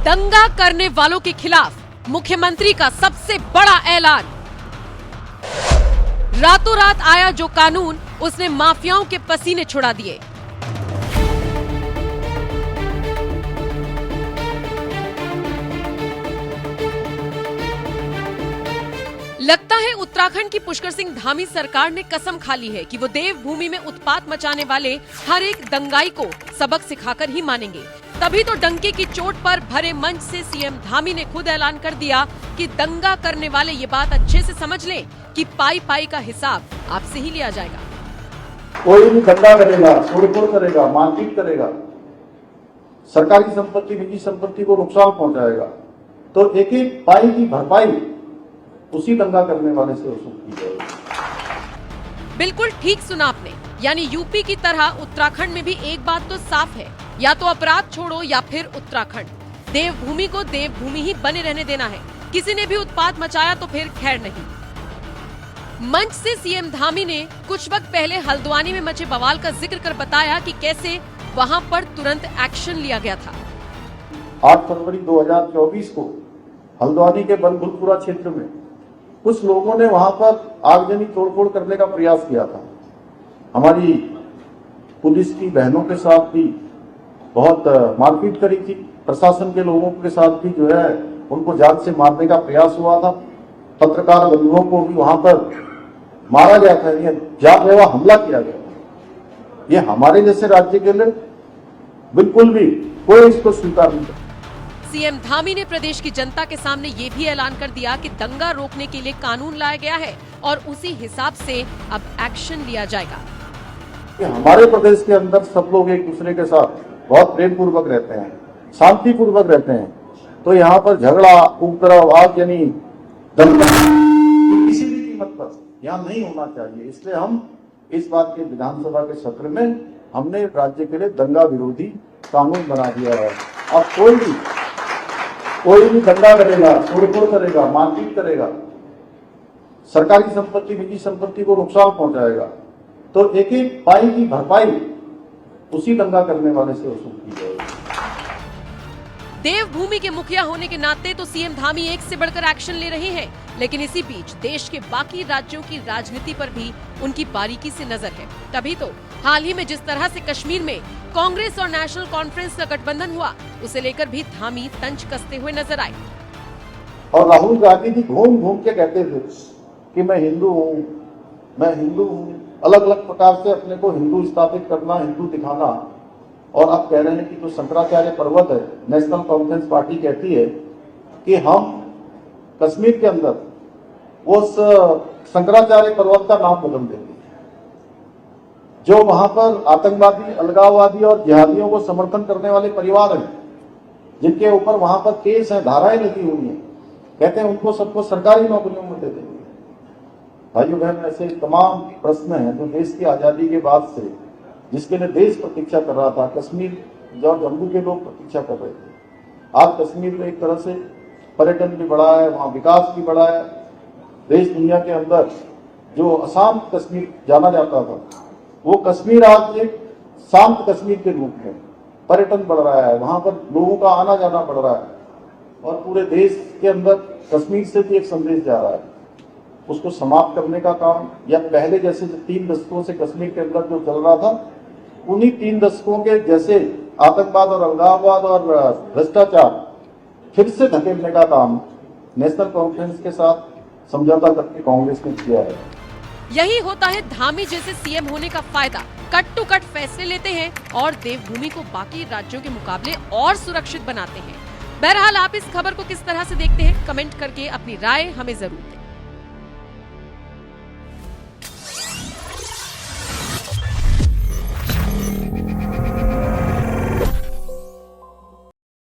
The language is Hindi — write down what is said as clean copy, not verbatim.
दंगा करने वालों के खिलाफ मुख्यमंत्री का सबसे बड़ा ऐलान। रातों रात आया जो कानून, उसने माफियाओं के पसीने छुड़ा दिए। लगता है उत्तराखंड की पुष्कर सिंह धामी सरकार ने कसम खा ली है कि वो देवभूमि में उत्पात मचाने वाले हर एक दंगाई को सबक सिखाकर ही मानेंगे। तभी तो डंके की चोट पर भरे मंच से सीएम धामी ने खुद ऐलान कर दिया कि दंगा करने वाले ये बात अच्छे से समझ लें कि पाई पाई का हिसाब आपसे ही लिया जाएगा। कोई भी दंगा करेगा, तोड़फोड़ करेगा, मारपीट करेगा, सरकारी संपत्ति, निजी संपत्ति को नुकसान पहुंचाएगा, तो एक एक पाई की भरपाई उसी दंगा करने वाले से वसूल की जाएगी। बिल्कुल ठीक सुना आपने, यानी यूपी की तरह उत्तराखंड में भी एक बात तो साफ है, या तो अपराध छोड़ो या फिर उत्तराखंड देवभूमि को देवभूमि ही बने रहने देना है। किसी ने भी उत्पात मचाया तो फिर खैर नहीं। मंच से सीएम धामी ने कुछ वक्त पहले हल्द्वानी में मचे बवाल का जिक्र कर बताया कि कैसे वहां पर तुरंत एक्शन लिया गया था। 8 फरवरी 2024 को हल्द्वानी के बनभूलपुरा क्षेत्र में कुछ लोगों ने वहां पर आगजनी तोड़फोड़ करने का प्रयास किया था। हमारी पुलिस की बहनों के साथ भी बहुत मारपीट करी थी। प्रशासन के लोगों के साथ भी जो है उनको जान से मारने का प्रयास हुआ था। पत्रकार बंधुओं को भी वहां पर मारा गया था, ये जानलेवा हमला किया गया था। ये हमारे जैसे राज्य के लिए बिल्कुल भी कोई इसको स्वीकार नहीं करता। सीएम धामी ने प्रदेश की जनता के सामने ये भी ऐलान कर दिया कि दंगा रोकने के लिए कानून लाया गया है और उसी हिसाब से अब एक्शन लिया जाएगा। हमारे प्रदेश के अंदर सब लोग एक दूसरे के साथ बहुत प्रेम पूर्वक रहते हैं, शांति पूर्वक रहते हैं, तो यहाँ पर झगड़ा, उपद्रव, आगजनी, दंगा किसी भी कीमत पर यहाँ नहीं होना चाहिए। इसलिए हम इस बात के विधानसभा के सत्र में हमने राज्य के लिए दंगा विरोधी कानून बना दिया है। अब कोई भी दंगा करेगा, तोड़फोड़ करेगा, मारपीट करेगा, सरकारी संपत्ति, निजी संपत्ति को नुकसान पहुंचाएगा, तो एक एक पाई की भरपाई उसी दंगा करने वाले से वसूल की जाएगी। देवभूमि के मुखिया होने के नाते तो सीएम धामी एक से बढ़कर एक्शन ले रहे हैं, लेकिन इसी बीच देश के बाकी राज्यों की राजनीति पर भी उनकी बारीकी से नजर है। तभी तो हाल ही में जिस तरह से कश्मीर में कांग्रेस और नेशनल कॉन्फ्रेंस का गठबंधन हुआ, उसे लेकर भी धामी तंज कसते हुए नजर आए। और राहुल गांधी जी घूम घूम के कहते थे कि मैं हिंदू हूँ, अलग अलग प्रकार से अपने को हिंदू स्थापित करना, हिंदू दिखाना। और अब कह रहे हैं कि जो शंकराचार्य पर्वत है, नेशनल कॉन्फ्रेंस पार्टी कहती है कि हम कश्मीर के अंदर उस शंकराचार्य पर्वत का नाम बदल देंगे। जो वहां पर आतंकवादी, अलगाववादी और जिहादियों को समर्थन करने वाले परिवार हैं, जिनके ऊपर वहां पर केस है, धाराएं लगी हुई हैं, कहते हैं उनको सबको सरकारी नौकरियों में दे देंगे। भाइयों बहन, ऐसे तमाम प्रश्न हैं जो देश की आजादी के बाद से, जिसके लिए देश प्रतीक्षा कर रहा था, कश्मीर और जम्मू के लोग प्रतीक्षा कर रहे थे। आज कश्मीर में एक तरह से पर्यटन भी बढ़ा है, वहाँ विकास भी बढ़ा है। देश दुनिया के अंदर जो अशांत कश्मीर जाना जाता था, वो कश्मीर आज एक शांत कश्मीर के रूप में पर्यटन बढ़ रहा है, वहां पर लोगों का आना जाना बढ़ रहा है और पूरे देश के अंदर कश्मीर से भी एक संदेश जा रहा है। उसको समाप्त करने का काम, या पहले जैसे जो 3 दशकों से कश्मीर के अंदर जो चल रहा था, उन्हीं 3 दशकों के जैसे आतंकवाद और अलगाववाद और भ्रष्टाचार फिर से धकेलने का काम नेशनल कॉन्फ्रेंस के साथ समझौता करके कांग्रेस ने किया है। यही होता है धामी जैसे सीएम होने का फायदा। कट टू कट फैसले लेते हैं और देवभूमि को बाकी राज्यों के मुकाबले और सुरक्षित बनाते हैं। बहरहाल आप इस खबर को किस तरह से देखते हैं, कमेंट करके अपनी राय हमें जरूर दें।